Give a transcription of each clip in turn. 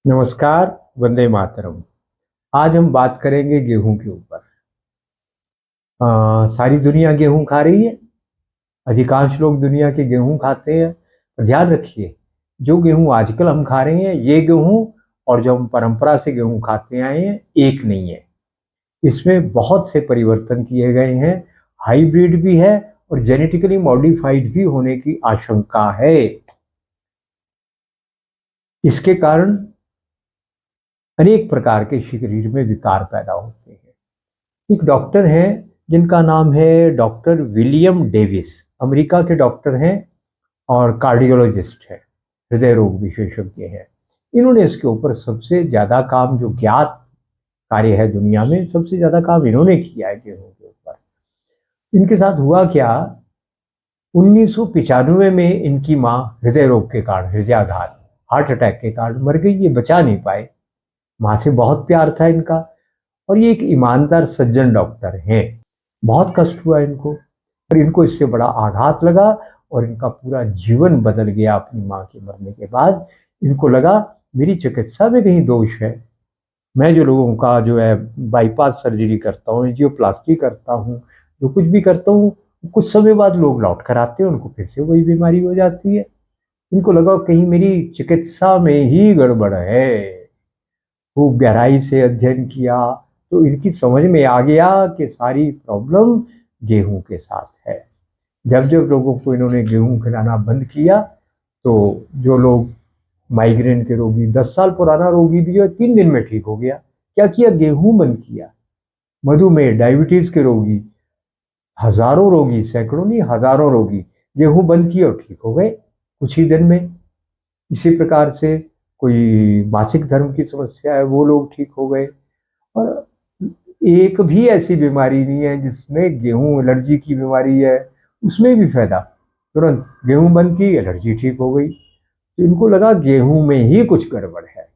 नमस्कार। वंदे मातरम। आज हम बात करेंगे गेहूं के ऊपर। सारी दुनिया गेहूं खा रही है। अधिकांश लोग दुनिया के गेहूं खाते हैं। पर ध्यान रखिए, जो गेहूं आजकल हम खा रहे हैं ये गेहूं और जो हम परंपरा से गेहूं खाते आए हैं एक नहीं है। इसमें बहुत से परिवर्तन किए गए हैं। हाइब्रिड भी है और जेनेटिकली मॉडिफाइड भी होने की आशंका है। इसके कारण अनेक प्रकार के शरीर में विकार पैदा होते हैं। एक डॉक्टर हैं जिनका नाम है डॉक्टर विलियम डेविस। अमेरिका के डॉक्टर हैं और कार्डियोलॉजिस्ट हैं, हृदय रोग विशेषज्ञ हैं। इन्होंने इसके ऊपर सबसे ज्यादा काम, जो ज्ञात कार्य है दुनिया में, सबसे ज्यादा काम इन्होंने किया है गेहूं के ऊपर। इनके साथ हुआ क्या, 1995 में इनकी माँ हृदय रोग के कारण, हृदयाघात, हार्ट अटैक के कारण मर गई। ये बचा नहीं पाए। माँ से बहुत प्यार था इनका और ये एक ईमानदार सज्जन डॉक्टर हैं। बहुत कष्ट हुआ इनको और इनको इससे बड़ा आघात लगा और इनका पूरा जीवन बदल गया। अपनी माँ के मरने के बाद इनको लगा मेरी चिकित्सा में कहीं दोष है। मैं जो लोगों का जो है बाईपास सर्जरी करता हूँ, एंजियोप्लास्टी करता हूँ, जो कुछ भी करता हूँ, कुछ समय बाद लोग लौट कर आते हैं, उनको फिर से वही बीमारी हो जाती है। इनको लगा कहीं मेरी चिकित्सा में ही गड़बड़ है। खूब गहराई से अध्ययन किया तो इनकी समझ में आ गया कि सारी प्रॉब्लम गेहूं के साथ है। जब जब लोगों को इन्होंने गेहूं खिलाना बंद किया तो जो लोग माइग्रेन के रोगी, 10 साल पुराना रोगी भी जो है 3 दिन में ठीक हो गया। क्या किया? गेहूं बंद किया। मधुमेह, डायबिटीज के रोगी, हजारों रोगी, सैकड़ों नहीं हजारों रोगी गेहूं बंद किए और ठीक हो गए कुछ ही दिन में। इसी प्रकार से कोई मासिक धर्म की समस्या है, वो लोग ठीक हो गए। और एक भी ऐसी बीमारी नहीं है जिसमें गेहूं, एलर्जी की बीमारी है उसमें भी फायदा, तुरंत गेहूं बंद की, एलर्जी ठीक हो गई। तो इनको लगा गेहूं में ही कुछ गड़बड़ है।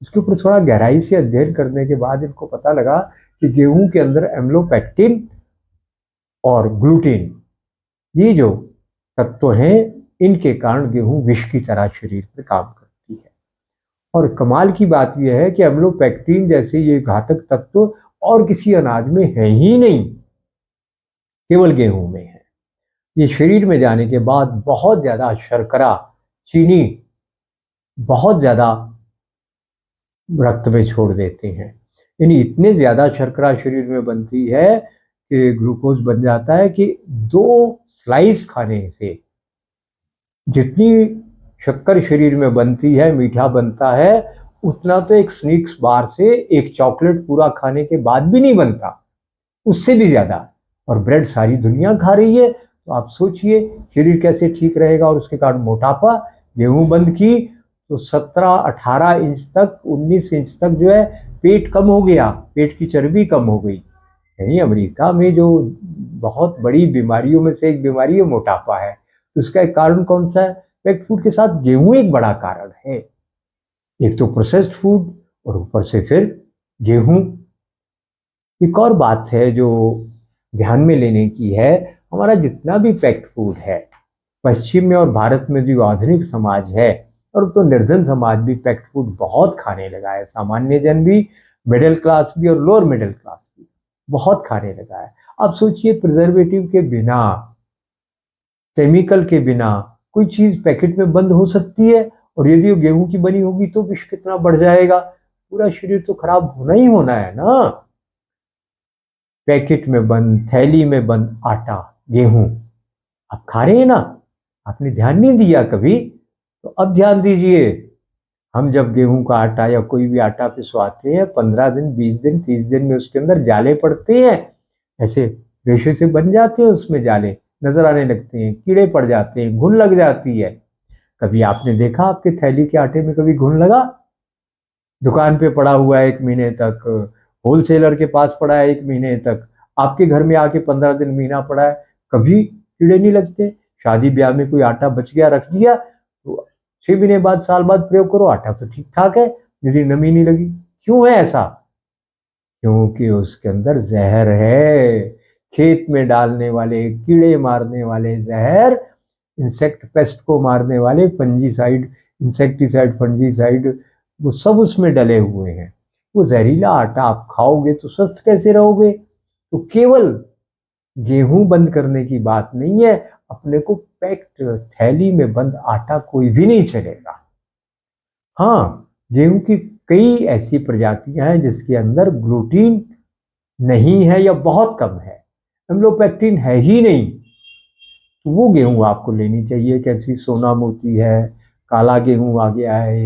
उसके ऊपर थोड़ा गहराई से अध्ययन करने के बाद इनको पता लगा कि गेहूं के अंदर एम्लोपेक्टिन और ग्लूटीन, ये जो तत्व हैं, इनके कारण गेहूं विष की तरह शरीर पर काम करती है। और कमाल की बात यह है कि एम्लोपेक्टिन जैसे ये घातक तत्व और किसी अनाज में है ही नहीं, केवल गेहूं में है। ये शरीर में जाने के बाद बहुत ज्यादा शर्करा, चीनी बहुत ज्यादा रक्त में छोड़ देते हैं। यानी इतने ज्यादा शर्करा शरीर में बनती है कि ग्लूकोज बन जाता है कि 2 स्लाइस खाने से जितनी शक्कर शरीर में बनती है, मीठा बनता है, उतना तो एक स्निक्स बार से एक चॉकलेट पूरा खाने के बाद भी नहीं बनता, उससे भी ज्यादा। और ब्रेड सारी दुनिया खा रही है, तो आप सोचिए शरीर कैसे ठीक रहेगा। और उसके कारण मोटापा। गेहूं बंद की तो 17-18 इंच तक, 19 इंच तक जो है पेट कम हो गया, पेट की चर्बी कम हो गई। यानी अमेरिका में जो बहुत बड़ी बीमारियों में से एक बीमारी है मोटापा है, तो उसका एक कारण कौन सा है? पैक्ड फूड के साथ गेहूं एक बड़ा कारण है। एक तो प्रोसेस्ड फूड और ऊपर से फिर गेहूं। एक और बात है जो ध्यान में लेने की है, हमारा जितना भी पैक्ड फूड है, पश्चिम में और भारत में जो आधुनिक समाज है, और तो निर्धन समाज भी पैक्ड फूड बहुत खाने लगा है। सामान्य जन भी, मिडिल क्लास भी और लोअर मिडिल क्लास भी बहुत खाने लगा है। अब सोचिए, प्रिजर्वेटिव के बिना, केमिकल के बिना कोई चीज पैकेट में बंद हो सकती है? और यदि वो गेहूं की बनी होगी तो विष कितना बढ़ जाएगा। पूरा शरीर तो खराब होना ही होना है ना। पैकेट में बंद, थैली में बंद आटा, गेहूं आप खा रहे हैं ना। आपने ध्यान नहीं दिया कभी? तो अब ध्यान दीजिए। हम जब गेहूं का आटा या कोई भी आटा पिसवाते हैं, 15 दिन, 20 दिन, 30 दिन में उसके अंदर जाले पड़ते हैं। ऐसे रेशे से बन जाते हैं, उसमें जाले नजर आने लगते हैं, कीड़े पड़ जाते हैं, घुन लग जाती है। कभी आपने देखा आपके थैली के आटे में कभी घुन लगा? दुकान पे पड़ा हुआ है 1 महीने तक, होलसेलर के पास पड़ा है 1 महीने तक, आपके घर में आके 15 दिन, महीना पड़ा है, कभी कीड़े नहीं लगते? शादी ब्याह में कोई आटा बच गया, रख दिया, तो 6 महीने बाद, साल बाद प्रयोग करो, आटा तो ठीक ठाक है, यदि नमी नहीं लगी। क्यों है ऐसा? क्योंकि उसके अंदर जहर है। खेत में डालने वाले, कीड़े मारने वाले जहर, इंसेक्ट पेस्ट को मारने वाले फंजीसाइड, इंसेक्टिसाइड, फंजीसाइड, वो सब उसमें डले हुए हैं। वो जहरीला आटा आप खाओगे तो स्वस्थ कैसे रहोगे? तो केवल गेहूं बंद करने की बात नहीं है, अपने को पैक्ड थैली में बंद आटा कोई भी नहीं चलेगा। हाँ, गेहूं की कई ऐसी प्रजातियां हैं जिसके अंदर ग्लूटीन नहीं है या बहुत कम है, एम्लोपेक्टिन है ही नहीं, तो वो गेहूं आपको लेनी चाहिए। कैसी सोना मोती है, काला गेहूं आ गया है,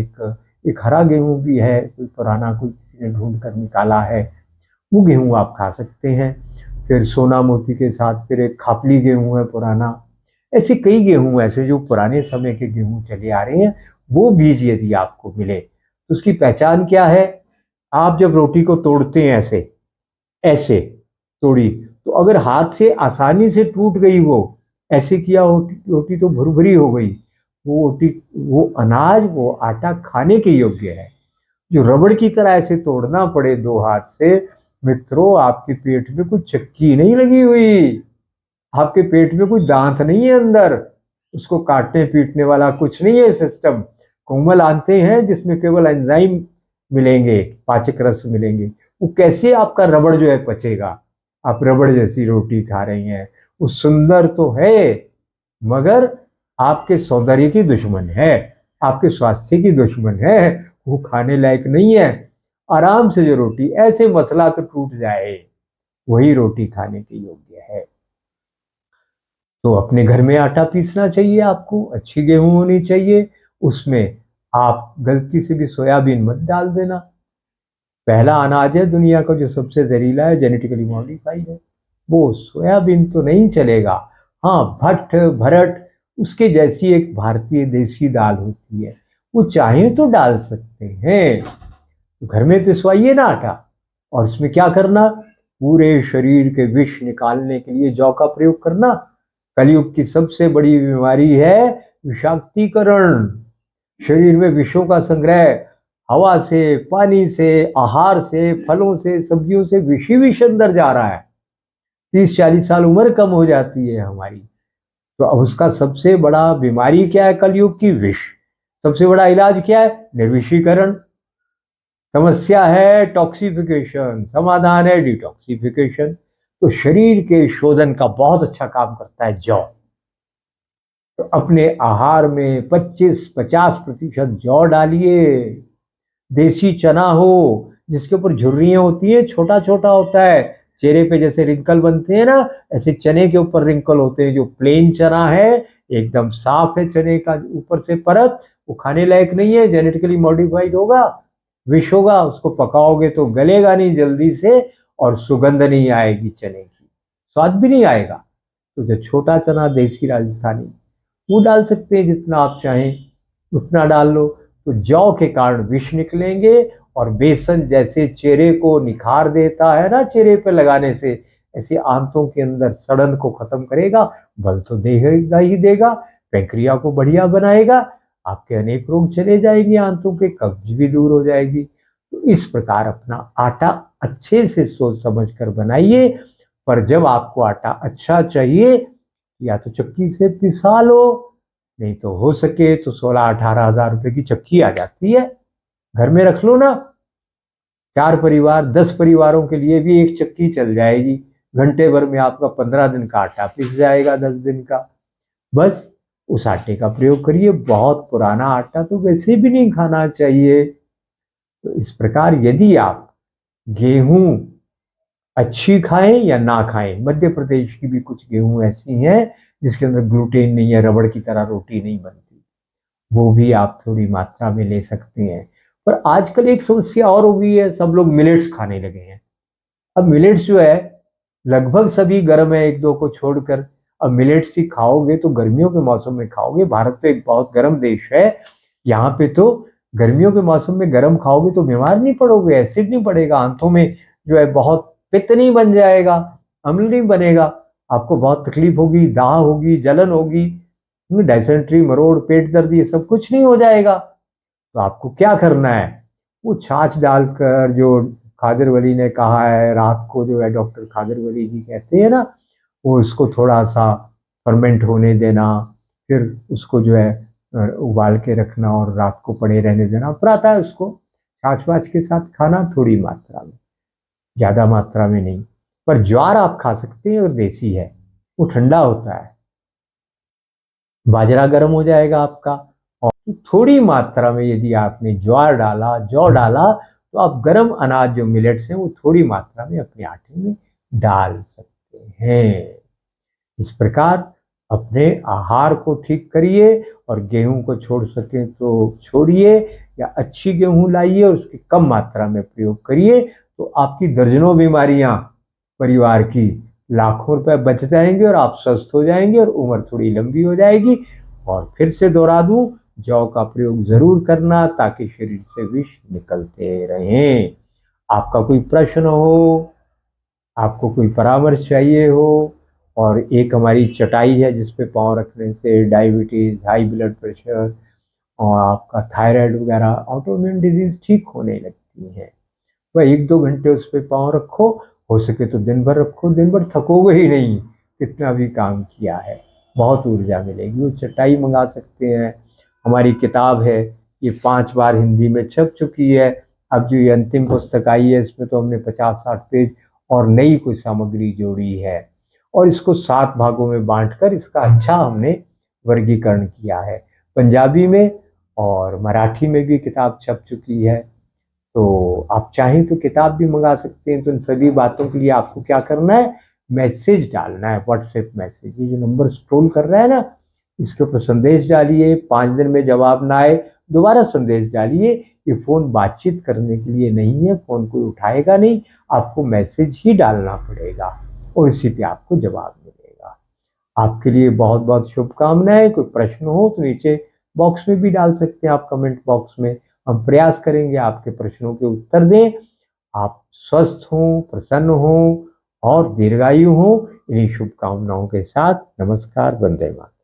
एक हरा गेहूं भी है, कोई पुराना कोई किसी ने ढूंढ कर निकाला है, वो गेहूं आप खा सकते हैं। फिर सोना मोती के साथ फिर एक खापली गेहूं है पुराना। ऐसे कई गेहूं ऐसे जो पुराने समय के गेहूं चले आ रहे हैं, वो बीज यदि आपको मिले तो उसकी पहचान क्या है? आप जब रोटी को तोड़ते हैं ऐसे ऐसे तोड़ी, तो अगर हाथ से आसानी से टूट गई, वो ऐसे किया रोटी तो भुरभुरी हो गई, वो रोटी, वो अनाज, वो आटा खाने के योग्य है। जो रबड़ की तरह ऐसे तोड़ना पड़े दो हाथ से, मित्रों आपके पेट में कोई चक्की नहीं लगी हुई, आपके पेट में कोई दांत नहीं है अंदर, उसको काटने पीटने वाला कुछ नहीं है सिस्टम। कोमल आंतें हैं जिसमें केवल एंजाइम मिलेंगे, पाचक रस मिलेंगे। वो कैसे आपका रबड़ जो है पचेगा? आप रबड़ जैसी रोटी खा रही हैं, वो सुंदर तो है मगर आपके सौंदर्य की दुश्मन है, आपके स्वास्थ्य की दुश्मन है, वो खाने लायक नहीं है। आराम से जो रोटी ऐसे मसला तो टूट जाए, वही रोटी खाने के योग्य है। तो अपने घर में आटा पीसना चाहिए आपको, अच्छी गेहूं होनी चाहिए, उसमें आप गलती से भी सोयाबीन मत डाल देना। पहला अनाज है दुनिया का जो सबसे जहरीला है, जेनेटिकली मॉडिफाइड है, वो सोयाबीन तो नहीं चलेगा। हाँ, भट्ट भरट उसके जैसी एक भारतीय देसी दाल होती है, वो चाहे तो डाल सकते हैं। तो घर में पिसवाइए ना आटा, और इसमें क्या करना, पूरे शरीर के विष निकालने के लिए जौ का प्रयोग करना। कलयुग की सबसे बड़ी बीमारी है विषाक्तीकरण, शरीर में विषों का संग्रह, हवा से, पानी से, आहार से, फलों से, सब्जियों से विष ही विष अंदर जा रहा है। 30-40 साल उम्र कम हो जाती है हमारी। तो अब उसका सबसे बड़ा बीमारी क्या है कलयुग की? विष। सबसे बड़ा इलाज क्या है? निर्विषीकरण। समस्या है टॉक्सिफिकेशन, समाधान है डिटॉक्सिफिकेशन। तो शरीर के शोधन का बहुत अच्छा काम करता है जौ। तो अपने आहार में 25-50% जौ डालिए। देसी चना हो जिसके ऊपर झुर्रियां होती है, छोटा छोटा होता है, चेहरे पे जैसे रिंकल बनते हैं ना, ऐसे चने के ऊपर रिंकल होते हैं। जो प्लेन चना है, एकदम साफ है चने का ऊपर से परत, वो खाने लायक नहीं है, जेनेटिकली मॉडिफाइड होगा, विष होगा। उसको पकाओगे तो गलेगा नहीं जल्दी से, और सुगंध नहीं आएगी चने की, स्वाद भी नहीं आएगा। तो जो छोटा चना देसी राजस्थानी, वो डाल सकते हैं, जितना आप चाहें उतना डाल लो। तो जौ के कारण विष निकलेंगे, और बेसन जैसे चेहरे को निखार देता है ना चेहरे पे लगाने से, ऐसे आंतों के अंदर सड़न को खत्म करेगा, बल तो देगा ही देगा, पैंक्रिया को बढ़िया बनाएगा, आपके अनेक रोग चले जाएंगे, आंतों के कब्ज भी दूर हो जाएगी। तो इस प्रकार अपना आटा अच्छे से सोच समझ कर बनाइए। पर जब आपको आटा अच्छा चाहिए, या तो चक्की से पिसा लो, नहीं तो हो सके तो 16-18 हजार रुपए की चक्की आ जाती है, घर में रख लो ना। 4 परिवार 10 परिवारों के लिए भी एक चक्की चल जाएगी। घंटे भर में आपका 15 दिन का आटा पिस जाएगा, 10 दिन का। बस उस आटे का प्रयोग करिए। बहुत पुराना आटा तो वैसे भी नहीं खाना चाहिए। तो इस प्रकार यदि आप गेहूं अच्छी खाएं या ना खाएं, मध्य प्रदेश की भी कुछ गेहूं ऐसी हैं जिसके अंदर ग्लूटेन नहीं है, रबड़ की तरह रोटी नहीं बनती, वो भी आप थोड़ी मात्रा में ले सकते हैं। पर आजकल एक समस्या और हो गई है, सब लोग मिलेट्स खाने लगे हैं। अब मिलेट्स जो है लगभग सभी गर्म है, एक दो को छोड़कर। अब मिलेट्स ही खाओगे तो गर्मियों के मौसम में खाओगे। भारत तो एक बहुत गर्म देश है, यहाँ पे तो गर्मियों के मौसम में गर्म खाओगे तो बीमार नहीं पड़ोगे, एसिड नहीं पड़ेगा आंतों में, जो है बहुत पित्त नहीं बन जाएगा, अम्ल नहीं बनेगा, आपको बहुत तकलीफ होगी, दाह होगी, जलन होगी, डायसेंट्री, मरोड़, पेट दर्द, ये सब कुछ नहीं हो जाएगा। तो आपको क्या करना है, वो छाछ डालकर, जो खादर वली ने कहा है, रात को जो है डॉक्टर खादर वली जी कहते हैं ना, वो उसको थोड़ा सा फर्मेंट होने देना, फिर उसको जो है उबाल के रखना और रात को पड़े रहने देना, प्रातः उसको छाछ वाछ के साथ खाना थोड़ी मात्रा में, ज्यादा मात्रा में नहीं। पर ज्वार आप खा सकते हैं और देसी है, वो ठंडा होता है। बाजरा गर्म हो जाएगा आपका। और थोड़ी मात्रा में यदि आपने ज्वार डाला, जौ डाला, तो आप गर्म अनाज जो मिलेट्स हैं वो थोड़ी मात्रा में अपने आटे में डाल सकते हैं। इस प्रकार अपने आहार को ठीक करिए और गेहूं को छोड़ सकें तो छोड़िए, या अच्छी गेहूं लाइए और उसकी कम मात्रा में प्रयोग करिए, तो आपकी दर्जनों बीमारियां परिवार की, लाखों रुपए बच जाएंगे और आप स्वस्थ हो जाएंगे और उम्र थोड़ी लंबी हो जाएगी। और फिर से दोहरा दूं, जौ का प्रयोग जरूर करना ताकि शरीर से विष निकलते रहें। आपका कोई प्रश्न हो, आपको कोई परामर्श चाहिए हो, और एक हमारी चटाई है जिसपे पाँव रखने से डायबिटीज, हाई ब्लड प्रेशर और आपका थायराइड वगैरह ऑटोइम्यून डिजीज ठीक होने लगती है, वह 1-2 घंटे उस पर पाँव रखो, हो सके तो दिन भर रखो, दिन भर थकोगे ही नहीं कितना भी काम किया है, बहुत ऊर्जा मिलेगी। वो चटाई मंगा सकते हैं। हमारी किताब है, ये 5 बार हिंदी में छप चुकी है। अब जो ये अंतिम पुस्तक आई है इसमें तो हमने 50-60 पेज और नई कोई सामग्री जोड़ी है, और इसको 7 भागों में बांटकर इसका अच्छा हमने वर्गीकरण किया है। पंजाबी में और मराठी में भी किताब छप चुकी है, तो आप चाहें तो किताब भी मंगा सकते हैं। तो इन सभी बातों के लिए आपको क्या करना है, मैसेज डालना है, व्हाट्सएप मैसेज। ये जो नंबर स्क्रॉल कर रहा है ना, इसके ऊपर संदेश डालिए। 5 दिन में जवाब ना आए दोबारा संदेश डालिए। ये फोन बातचीत करने के लिए नहीं है, फोन कोई उठाएगा नहीं, आपको मैसेज ही डालना पड़ेगा और इसी पे आपको जवाब मिलेगा। आपके लिए बहुत बहुत शुभकामनाएं। कोई प्रश्न हो तो नीचे बॉक्स में भी डाल सकते हैं आप, कमेंट बॉक्स में। हम प्रयास करेंगे आपके प्रश्नों के उत्तर दें। आप स्वस्थ हों, प्रसन्न हों और दीर्घायु हों। इन्हीं शुभकामनाओं के साथ नमस्कार, वंदे मातरम।